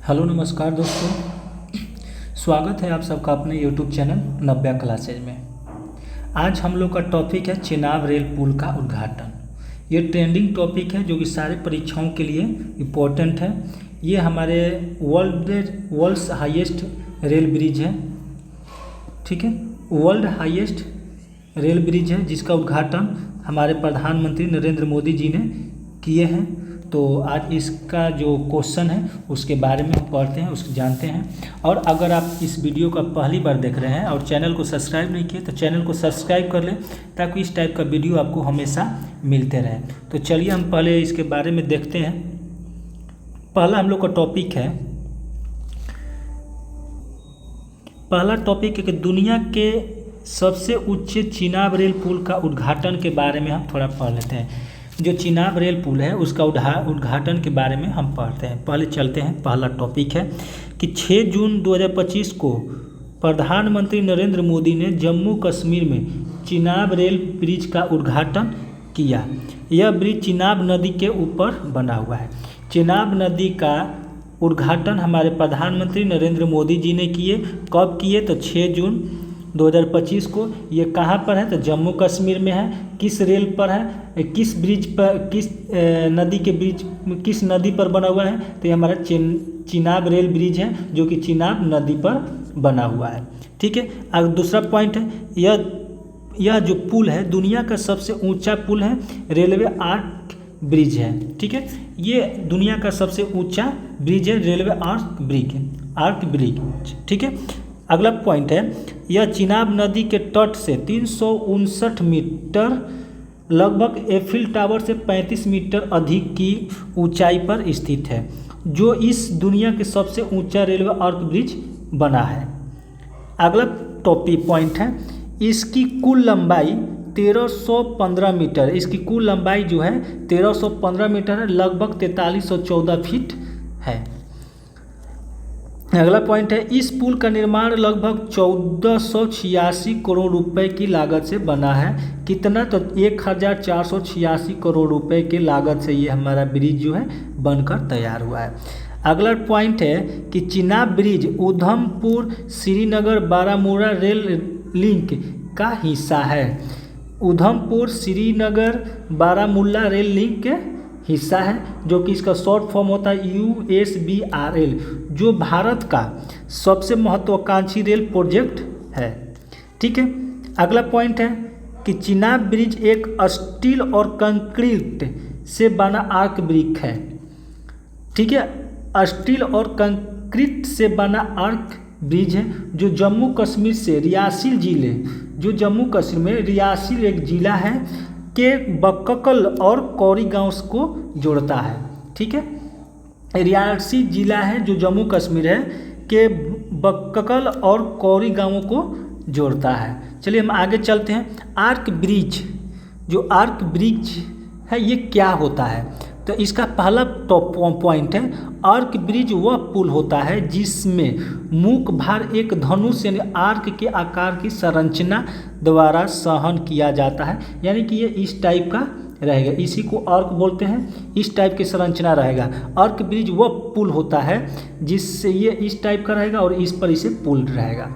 Hello नमस्कार दोस्तों, स्वागत है आप सबका अपने यूट्यूब चैनल नव्या क्लासेज में। आज हम लोग का टॉपिक है चेनाब रेल पुल का उद्घाटन। ये ट्रेंडिंग टॉपिक है जो कि सारे परीक्षाओं के लिए इम्पोर्टेंट है। ये हमारे वर्ल्ड्स हाईएस्ट रेल ब्रिज है, ठीक है, वर्ल्ड हाईएस्ट रेल ब्रिज है जिसका उद्घाटन हमारे प्रधानमंत्री नरेंद्र मोदी जी ने किए हैं। तो आज इसका जो क्वेश्चन है उसके बारे में हम पढ़ते हैं, उसको जानते हैं। और अगर आप इस वीडियो का पहली बार देख रहे हैं और चैनल को सब्सक्राइब नहीं किए तो चैनल को सब्सक्राइब कर लें ताकि इस टाइप का वीडियो आपको हमेशा मिलते रहे। तो चलिए हम पहले इसके बारे में देखते हैं। पहला हम लोग का टॉपिक है, पहला टॉपिक है कि दुनिया के सबसे ऊंचे चेनाब रेल पुल का उद्घाटन के बारे में हम थोड़ा पढ़ लेते हैं। जो चेनाब रेल पुल है उसका उद्घाटन के बारे में हम पढ़ते हैं। पहले चलते हैं, पहला टॉपिक है कि 6 जून 2025 को प्रधानमंत्री नरेंद्र मोदी ने जम्मू कश्मीर में चेनाब रेल ब्रिज का उद्घाटन किया। यह ब्रिज चेनाब नदी के ऊपर बना हुआ है। चेनाब नदी का उद्घाटन हमारे प्रधानमंत्री नरेंद्र मोदी जी ने किए। कब किए? तो 6 जून 2025 को। ये कहाँ पर है? तो जम्मू कश्मीर में है। किस रेल पर है, किस ब्रिज पर, किस नदी के ब्रिज, किस नदी पर बना हुआ है? तो ये हमारा चेनाब रेल ब्रिज है जो कि चेनाब नदी पर बना हुआ है, ठीक है। अब दूसरा पॉइंट है, यह जो पुल है दुनिया का सबसे ऊंचा पुल है, रेलवे आर्क ब्रिज है, ठीक है। ये दुनिया का सबसे ऊंचा ब्रिज है, रेलवे आर्क ब्रिज, ठीक है। अगला पॉइंट है, यह चेनाब नदी के तट से 359 मीटर, लगभग एफिल टावर से 35 मीटर अधिक की ऊंचाई पर स्थित है, जो इस दुनिया के सबसे ऊंचा रेलवे आर्क ब्रिज बना है। अगला टॉपिक पॉइंट है, इसकी कुल लंबाई 1315 मीटर, इसकी कुल लंबाई जो है 1315 मीटर है, लगभग 4314 फीट है। अगला पॉइंट है, इस पुल का निर्माण लगभग 1486 करोड़ रुपए की लागत से बना है। कितना? तो 1486 करोड़ रुपए की लागत से ये हमारा ब्रिज जो है बनकर तैयार हुआ है। अगला पॉइंट है कि Chenab bridge Udhampur Srinagar Baramulla rail link का हिस्सा है। उधमपुर श्रीनगर बारामूला रेल लिंक के हिस्सा है, जो कि इसका शॉर्ट फॉर्म होता है USBRL, जो भारत का सबसे महत्वाकांक्षी रेल प्रोजेक्ट है, ठीक है। अगला पॉइंट है कि चेनाब ब्रिज एक स्टील और कंक्रीट से बना आर्क ब्रिज है, ठीक है। स्टील और कंक्रीट से बना आर्क ब्रिज है जो जम्मू कश्मीर से रियासी जिले, जो जम्मू कश्मीर में रियासी एक जिला है के बक्कल और कौरी गांव को जोड़ता है, ठीक है। रियासी जिला है जो जम्मू कश्मीर है के बक्कल और कौरी गांवों को जोड़ता है। चलिए हम आगे चलते हैं। आर्क ब्रिज, जो आर्क ब्रिज है ये क्या होता है? तो इसका पहला टॉप पॉइंट है, आर्क ब्रिज वह पुल होता है जिसमें मुख्य भार एक धनुष यानी आर्क के आकार की संरचना द्वारा सहन किया जाता है, यानी कि ये इस टाइप का रहेगा, इसी को आर्क बोलते हैं। इस टाइप की संरचना रहेगा। आर्क ब्रिज वह पुल होता है जिससे ये इस टाइप का रहेगा और इस पर इसे पुल रहेगा।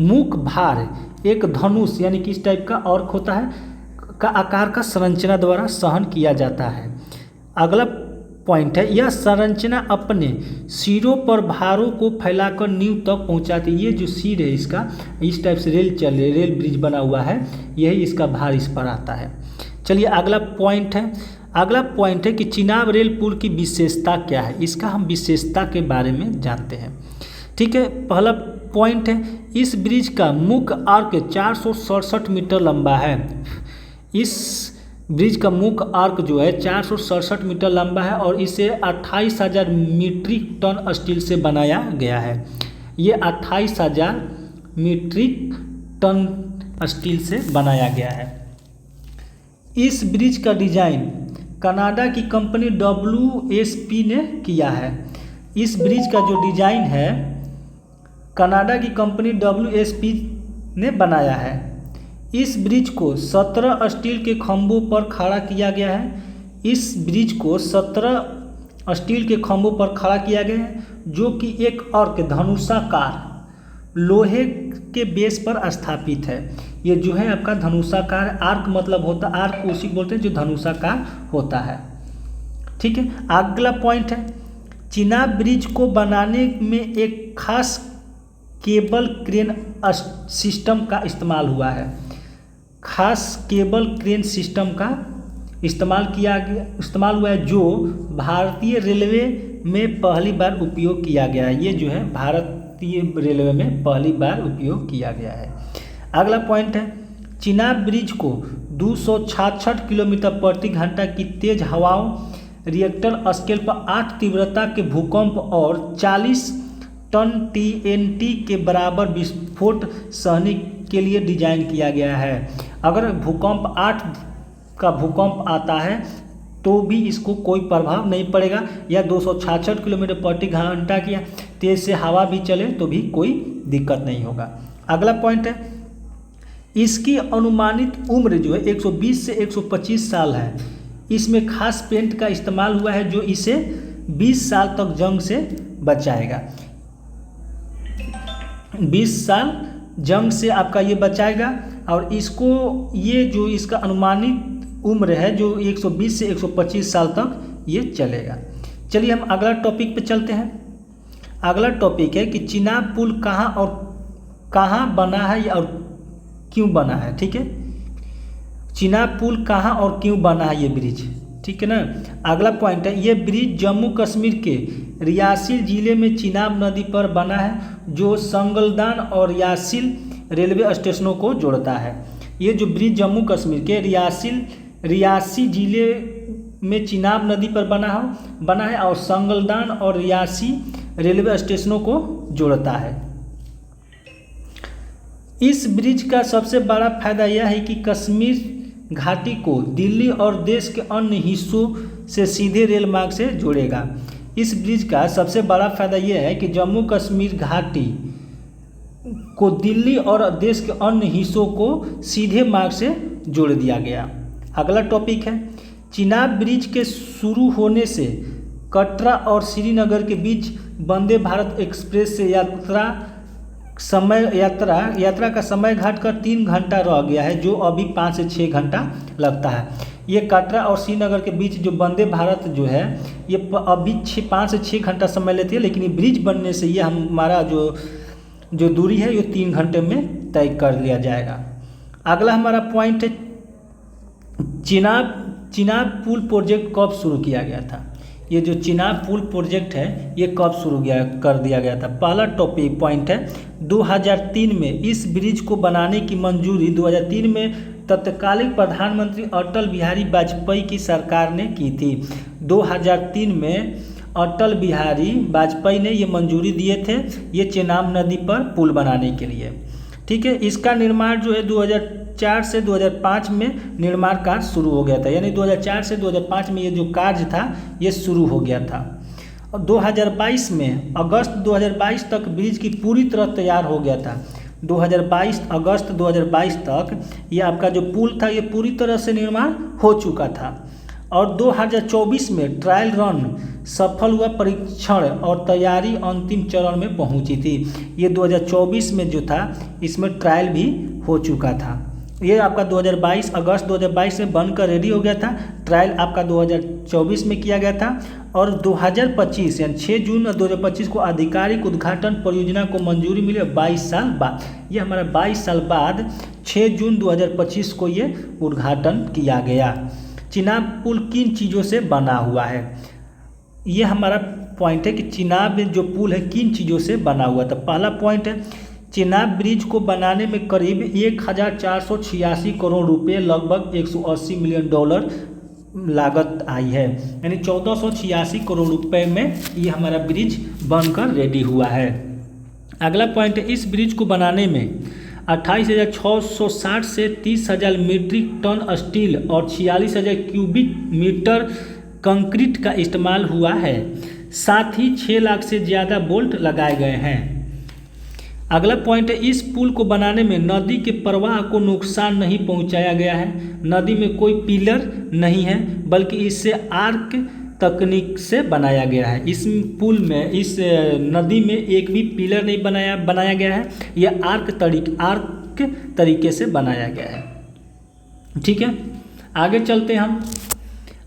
मुख्य भार एक धनुष यानी कि इस टाइप का आर्क होता है का आकार का संरचना द्वारा सहन किया जाता है। अगला पॉइंट है, यह संरचना अपने सिरों पर भारों को फैलाकर नींव तक पहुंचाती है। ये जो सिर है इसका, इस टाइप से रेल ब्रिज बना हुआ है, यही इसका भार इस पर आता है। चलिए अगला पॉइंट है, अगला पॉइंट है कि चेनाब रेल पुल की विशेषता क्या है। इसका हम विशेषता के बारे में जानते हैं, ठीक है। पहला पॉइंट है, इस ब्रिज का मुख्य आर्क 467 मीटर लंबा है। इस ब्रिज का मुख्य आर्क जो है 467 मीटर लंबा है और इसे 28,000 मीट्रिक टन स्टील से बनाया गया है। ये 28,000 मीट्रिक टन स्टील से बनाया गया है। इस ब्रिज का डिजाइन कनाडा की कंपनी WSP ने किया है। इस ब्रिज का जो डिजाइन है कनाडा की कंपनी WSP ने बनाया है। इस ब्रिज को 17 स्टील के खंभों पर खड़ा किया गया है। इस ब्रिज को 17 स्टील के खंभों पर खड़ा किया गया है। जो कि एक अर्क धनुषाकार लोहे के बेस पर स्थापित है। ये जो है आपका धनुषाकार, आर्क मतलब होता है, आर्क उसी बोलते हैं जो धनुषाकार होता है। ठीक है, अगला पॉइंट है चिनाब ब्रिज को बनाने में एक खास केबल क्रेन सिस्टम का इस्तेमाल हुआ है। खास केबल क्रेन सिस्टम का इस्तेमाल हुआ है जो भारतीय रेलवे में पहली बार उपयोग किया गया है। ये जो है भारतीय रेलवे में पहली बार उपयोग किया गया है। अगला पॉइंट है चिनाब ब्रिज को 266 किलोमीटर प्रति घंटा की तेज हवाओं, रिएक्टर स्केल पर 8 तीव्रता के भूकंप और 40 टन TNT के बराबर विस्फोट सहने के लिए डिजाइन किया गया है। अगर भूकंप 8 का भूकंप आता है तो भी इसको कोई प्रभाव नहीं पड़ेगा, या 266 किलोमीटर प्रति घंटा की तेज से हवा भी चले तो भी कोई दिक्कत नहीं होगा। अगला पॉइंट है इसकी अनुमानित उम्र जो है 120 से 125 साल है। इसमें खास पेंट का इस्तेमाल हुआ है जो इसे 20 साल तक जंग से बचाएगा। 20 साल जंग से आपका ये बचाएगा और इसको ये जो इसका अनुमानित उम्र है जो 120 से 125 साल तक ये चलेगा। चलिए हम अगला टॉपिक पे चलते हैं। अगला टॉपिक है कि चिनाब पुल कहाँ बना है और क्यों बना है। ठीक है, चिनाब पुल कहाँ और क्यों बना है ये ब्रिज। ठीक है ना। अगला पॉइंट है ये ब्रिज जम्मू कश्मीर के रियासी जिले में चिनाब नदी पर बना है जो संगलदान और यासिल रेलवे स्टेशनों को जोड़ता है। ये जो ब्रिज जम्मू कश्मीर के रियासी जिले में चिनाब नदी पर बना है और संगलदान और रियासी रेलवे स्टेशनों को जोड़ता है। इस ब्रिज का सबसे बड़ा फायदा यह है कि कश्मीर घाटी को दिल्ली और देश के अन्य हिस्सों से सीधे रेल मार्ग से जोड़ेगा। इस ब्रिज का सबसे बड़ा फायदा यह है कि जम्मू कश्मीर घाटी को दिल्ली और देश के अन्य हिस्सों को सीधे मार्ग से जोड़ दिया गया। अगला टॉपिक है चिनाब ब्रिज के शुरू होने से कटरा और श्रीनगर के बीच वंदे भारत एक्सप्रेस से यात्रा का समय घटकर 3 घंटा रह गया है जो अभी 5 से 6 घंटा लगता है। ये कटरा और श्रीनगर के बीच जो वंदे भारत जो है ये अभी 5 से 6 घंटा समय लेती है, लेकिन ये ब्रिज बनने से ये हमारा जो दूरी है ये 3 घंटे में तय कर लिया जाएगा। अगला हमारा पॉइंट है चिनाब पुल प्रोजेक्ट कब शुरू किया गया था। ये जो चिनाब पुल प्रोजेक्ट है ये कब शुरू कर दिया गया था। पहला टॉपिक पॉइंट है 2003 में इस ब्रिज को बनाने की मंजूरी 2003 में तत्कालीन प्रधानमंत्री अटल बिहारी वाजपेयी की सरकार ने की थी। 2003 में अटल बिहारी वाजपेयी ने ये मंजूरी दिए थे ये चिनाब नदी पर पुल बनाने के लिए। ठीक है, इसका निर्माण जो है 2004 से 2005 में निर्माण कार्य शुरू हो गया था, यानी 2004 से 2005 में ये जो कार्य था ये शुरू हो गया था। और 2022 में अगस्त 2022 तक ब्रिज की पूरी तरह तैयार हो गया था। 2022 अगस्त 2022 तक ये आपका जो पुल था ये पूरी तरह से निर्माण हो चुका था। और 2024 में ट्रायल रन सफल हुआ, परीक्षण और तैयारी अंतिम चरण में पहुंची थी। ये 2024 में जो था इसमें ट्रायल भी हो चुका था। ये आपका 2022 अगस्त 2022 में बनकर रेडी हो गया था। ट्रायल आपका 2024 में किया गया था और 2025 यानी 6 जून 2025 को आधिकारिक उद्घाटन परियोजना को मंजूरी मिली 22 साल बाद। ये हमारा 22 साल बाद 6 जून 2025 को ये उद्घाटन किया गया। चिनाब पुल किन चीज़ों से बना हुआ है, ये हमारा पॉइंट है कि चिनाब जो पुल है किन चीज़ों से बना हुआ था। पहला पॉइंट है चिनाब ब्रिज को बनाने में करीब 1486 करोड़ रुपए लगभग 180 मिलियन डॉलर लागत आई है, यानी 1486 करोड़ रुपए में ये हमारा ब्रिज बनकर रेडी हुआ है। अगला पॉइंट है इस ब्रिज को बनाने में 28,660 से 30,000 मीट्रिक टन स्टील और 46,000 क्यूबिक मीटर कंक्रीट का इस्तेमाल हुआ है। साथ ही 6 लाख से ज़्यादा बोल्ट लगाए गए हैं। अगला पॉइंट है इस पुल को बनाने में नदी के प्रवाह को नुकसान नहीं पहुंचाया गया है। नदी में कोई पिलर नहीं है बल्कि इससे आर्क तकनीक से बनाया गया है। इस पुल में, इस नदी में एक भी पिलर नहीं बनाया गया है, यह आर्क तरीके से बनाया गया है। ठीक है, आगे चलते हैं हम।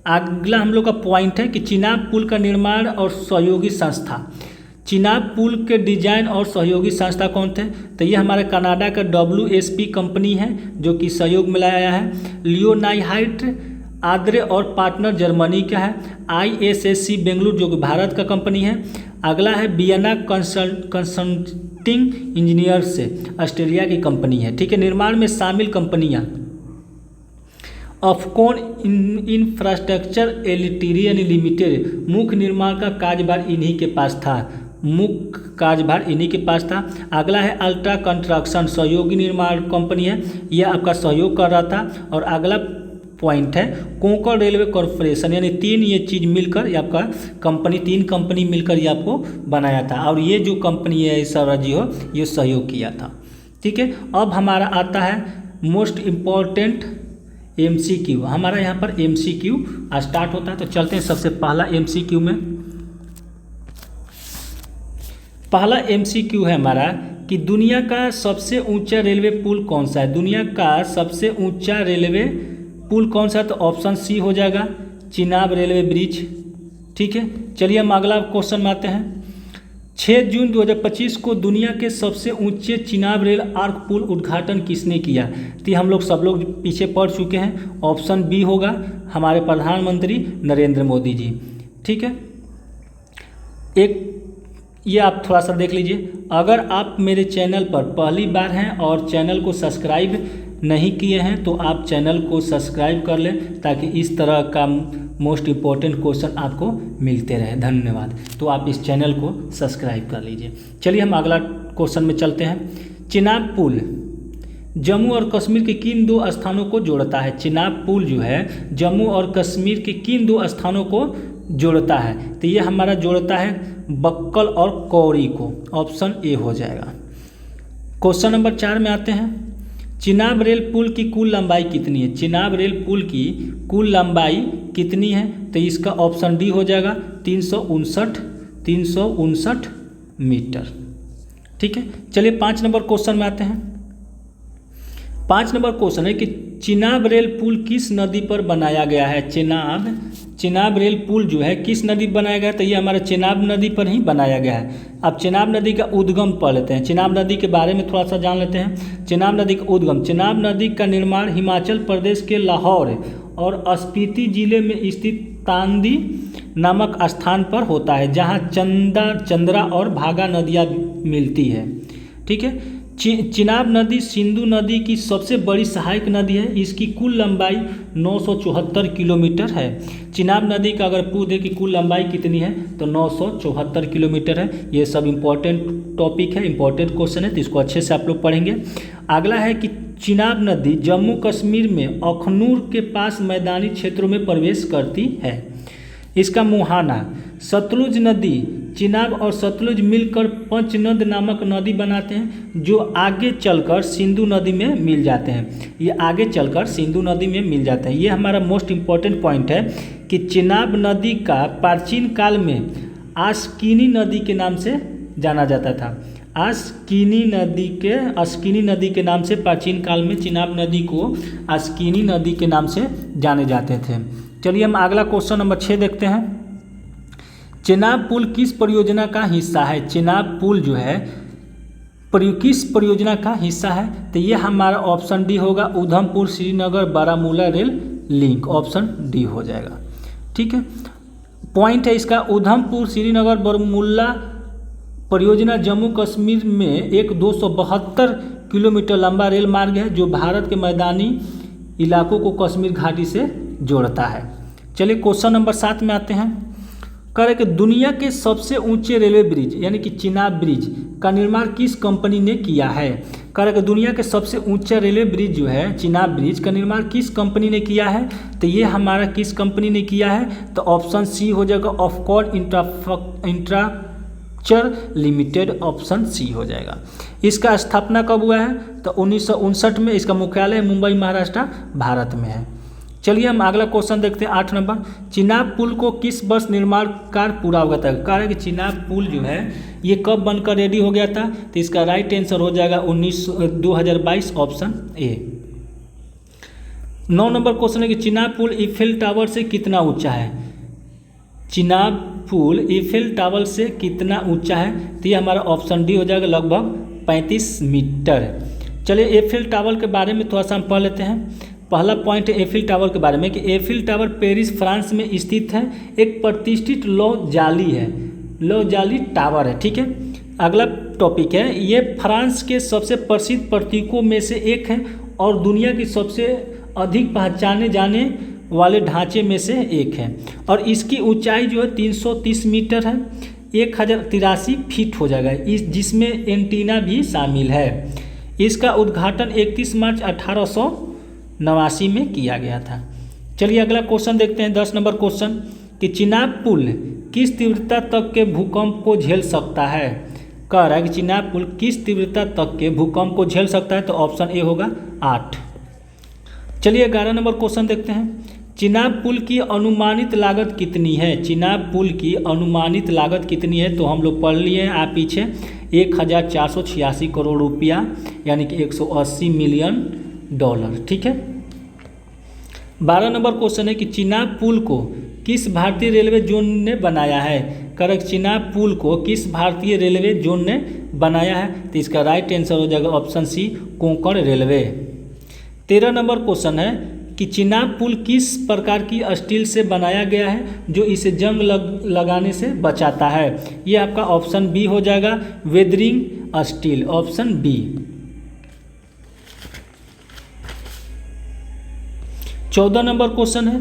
अगला हम लोग का पॉइंट है कि चिनाब पुल का निर्माण और सहयोगी संस्था। चिनाब पुल के डिजाइन और सहयोगी संस्था कौन थे? तो ये हमारे कनाडा का WSP कंपनी है जो कि सहयोग में लाया है। लियोनाइहाइट आद्रे और पार्टनर जर्मनी का है। ISSC बेंगलुरु जो कि भारत का कंपनी है। अगला है वियना कंसल्टिंग इंजीनियर से, ऑस्ट्रेलिया की कंपनी है। ठीक है, निर्माण में शामिल कंपनियां अफकॉन इंफ्रास्ट्रक्चर एलटीडी यानी लिमिटेड, मुख्य निर्माण का कार्यभार इन्हीं के पास था। अगला है अल्ट्रा कंस्ट्रक्शन, सहयोगी निर्माण कंपनी है, यह आपका सहयोग कर रहा था। और अगला पॉइंट है कोंकण रेलवे कॉरपोरेशन, यानी तीन ये चीज़ मिलकर ये आपका तीन कंपनी मिलकर ये आपको बनाया था। और ये जो कंपनी है सौरभ जी हो, ये सहयोग किया था। ठीक है, अब हमारा आता है मोस्ट इम्पॉर्टेंट MCQ। हमारा यहाँ पर MCQ स्टार्ट होता है, तो चलते हैं सबसे पहला MCQ में। पहला MCQ है हमारा कि दुनिया का सबसे ऊंचा रेलवे पुल कौन सा है? दुनिया का सबसे ऊंचा रेलवे पुल कौन सा है? तो ऑप्शन सी हो जाएगा, चिनाब रेलवे ब्रिज। ठीक है, चलिए हम अगला क्वेश्चन में आते हैं। 6 जून 2025 को दुनिया के सबसे ऊंचे चिनाब रेल आर्क पुल उद्घाटन किसने किया? तो हम लोग सब लोग पीछे पढ़ चुके हैं, ऑप्शन बी होगा हमारे प्रधानमंत्री नरेंद्र मोदी जी। ठीक है, ये आप थोड़ा सा देख लीजिए। अगर आप मेरे चैनल पर पहली बार हैं और चैनल को सब्सक्राइब नहीं किए हैं तो आप चैनल को सब्सक्राइब कर लें, ताकि इस तरह का मोस्ट इम्पोर्टेंट क्वेश्चन आपको मिलते रहे। धन्यवाद। तो आप इस चैनल को सब्सक्राइब कर लीजिए। चलिए हम अगला क्वेश्चन में चलते हैं। चिनाब पुल जम्मू और कश्मीर के किन दो स्थानों को जोड़ता है? चिनाब पुल जो है जम्मू और कश्मीर के किन दो स्थानों को जोड़ता है? तो ये हमारा जोड़ता है बक्कल और कौरी को, ऑप्शन ए हो जाएगा। क्वेश्चन नंबर 4 में आते हैं। चिनाब रेल पुल की कुल लंबाई कितनी है? चिनाब रेल पुल की कुल लंबाई कितनी है? तो इसका ऑप्शन डी हो जाएगा 359 मीटर। ठीक है, चलिए 5 नंबर क्वेश्चन में आते हैं। 5 नंबर क्वेश्चन है कि चिनाब रेल पुल किस नदी पर बनाया गया है? चिनाब रेल पुल जो है किस नदी पर बनाया गया है? तो ये हमारा चिनाब नदी पर ही बनाया गया है। अब चिनाब नदी का उद्गम पढ़ लेते हैं, चिनाब नदी के बारे में थोड़ा सा जान लेते हैं। चिनाब नदी का उद्गम, चिनाब नदी का निर्माण हिमाचल प्रदेश के लाहौर और स्पीति जिले में स्थित तांदी नामक स्थान पर होता है, जहाँ चंद्रा और भागा नदियाँ मिलती है। ठीक है, चिनाब नदी सिंधु नदी की सबसे बड़ी सहायक नदी है। इसकी कुल लंबाई 974 किलोमीटर है। चिनाब नदी का अगर पूछे कि कुल लंबाई कितनी है तो 974 किलोमीटर है। ये सब इम्पोर्टेंट टॉपिक है, इम्पोर्टेंट क्वेश्चन है, तो इसको अच्छे से आप लोग पढ़ेंगे। अगला है कि चिनाब नदी जम्मू कश्मीर में अखनूर के पास मैदानी क्षेत्रों में प्रवेश करती है। इसका मुहाना, सतलुज नदी, चिनाब और सतलुज मिलकर पंचनद नामक नदी बनाते हैं, जो आगे चलकर सिंधु नदी में मिल जाते हैं। ये आगे चलकर सिंधु नदी में मिल जाते हैं। ये हमारा मोस्ट इम्पॉर्टेंट पॉइंट है कि चिनाब नदी का प्राचीन काल में आस्किनी नदी के नाम से जाना जाता था। अस्किनी नदी के नाम से प्राचीन काल में चिनाब नदी को अस्किनी नदी के नाम से जाने जाते थे। चलिए हम अगला क्वेश्चन नंबर 6 देखते हैं। चिनाब पुल किस परियोजना का हिस्सा है? चिनाब पुल जो है किस परियोजना का हिस्सा है? तो ये हमारा ऑप्शन डी होगा, Udhampur Srinagar Baramulla rail link, option D हो जाएगा। ठीक है, पॉइंट है इसका, उधमपुर श्रीनगर बारामूला परियोजना जम्मू कश्मीर में एक 272 किलोमीटर लंबा रेल मार्ग है, जो भारत के मैदानी इलाकों को कश्मीर घाटी से जोड़ता है। चलिए क्वेश्चन नंबर 7 में आते हैं। कह रहे कि दुनिया के सबसे ऊंचे रेलवे ब्रिज यानी कि चिनाब ब्रिज का निर्माण किस कंपनी ने किया है? कह रहे कि दुनिया के सबसे ऊंचा रेलवे ब्रिज जो है चिनाब ब्रिज का निर्माण किस कंपनी ने किया है? तो ये हमारा किस कंपनी ने किया है? तो ऑप्शन सी हो जाएगा, ऑफकॉन इंफ्रास्ट्रक्चर लिमिटेड, ऑप्शन सी हो जाएगा। इसका स्थापना कब हुआ है? तो 1959 में। इसका मुख्यालय मुंबई महाराष्ट्र भारत में है। चलिए हम अगला क्वेश्चन देखते हैं 8 नंबर। चिनाब पुल को किस वर्ष निर्माण कार्य पूरा हुआ था? कह रहा है कि चिनाब पुल जो है ये कब बनकर रेडी हो गया था? तो इसका राइट आंसर हो जाएगा 2022 ऑप्शन ए। 9 नंबर क्वेश्चन है कि चिनाब पुल ईफेल टावर से कितना ऊंचा है? चिनाब पुल ईफेल टावर से कितना ऊंचा है? तो ये हमारा ऑप्शन डी हो जाएगा, लगभग 35 मीटर। चलिए एफिल टावर के बारे में थोड़ा सा हम पढ़ लेते हैं। पहला पॉइंट है एफिल टावर के बारे में कि एफिल टावर पेरिस फ्रांस में स्थित है, एक प्रतिष्ठित लौह जाली है, लौह जाली टावर है। ठीक है, अगला टॉपिक है, ये फ्रांस के सबसे प्रसिद्ध प्रतीकों में से एक है और दुनिया की सबसे अधिक पहचाने जाने वाले ढांचे में से एक है और इसकी ऊंचाई जो है 330 मीटर है, 1083 फीट हो जाएगा, इस जिसमें एंटीना भी शामिल है। इसका उद्घाटन 31 मार्च 1889 में किया गया था। चलिए अगला क्वेश्चन देखते हैं 10 नंबर क्वेश्चन कि चिनाब पुल किस तीव्रता तक के भूकंप को झेल सकता है? कह रहा है कि चिनाब पुल किस तीव्रता तक के भूकंप को झेल सकता है? तो ऑप्शन ए होगा 8। चलिए 11 नंबर क्वेश्चन देखते हैं। चिनाब पुल की अनुमानित लागत कितनी है? चिनाब पुल की अनुमानित लागत कितनी है? तो हम लोग पढ़ लिए हैं आप पीछे, 1486 करोड़ रुपया, यानी कि 180 मिलियन डॉलर। ठीक है, 12 नंबर क्वेश्चन है कि चिनाब पुल को किस भारतीय रेलवे जोन ने बनाया है? करेक्ट, चिनाब पुल को किस भारतीय रेलवे जोन ने बनाया है? तो इसका राइट आंसर हो जाएगा option C, Konkan railway. 13 number question है कि चिनाब पुल किस प्रकार की स्टील से बनाया गया है जो इसे जंग लगाने से बचाता है? ये आपका ऑप्शन बी हो जाएगा, weathering steel, option B. 14 number question है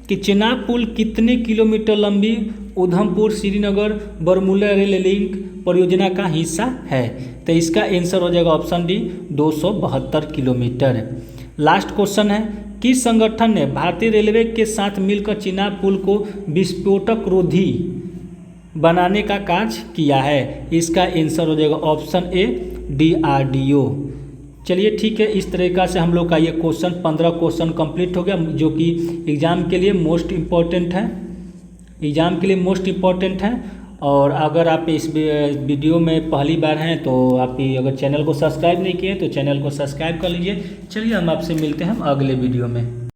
कि चिनाब पुल कितने किलोमीटर लंबी उधमपुर श्रीनगर बरमूला रेल लिंक परियोजना का हिस्सा है? तो इसका आंसर हो जाएगा option D, 272 kilometre. Last question है, किस संगठन ने भारतीय रेलवे के साथ मिलकर चिनाब पुल को विस्फोटक रोधी बनाने का कार्य किया है? इसका आंसर हो जाएगा ऑप्शन ए, DRDO। चलिए ठीक है, इस तरीक़ा से हम लोग का ये क्वेश्चन 15 क्वेश्चन कंप्लीट हो गया, जो कि एग्ज़ाम के लिए मोस्ट इम्पॉर्टेंट है, एग्ज़ाम के लिए मोस्ट इम्पॉर्टेंट है। और अगर आप इस वीडियो में पहली बार हैं तो आप अगर चैनल को सब्सक्राइब नहीं किए तो चैनल को सब्सक्राइब कर लीजिए। चलिए हम आपसे मिलते हैं अगले वीडियो में।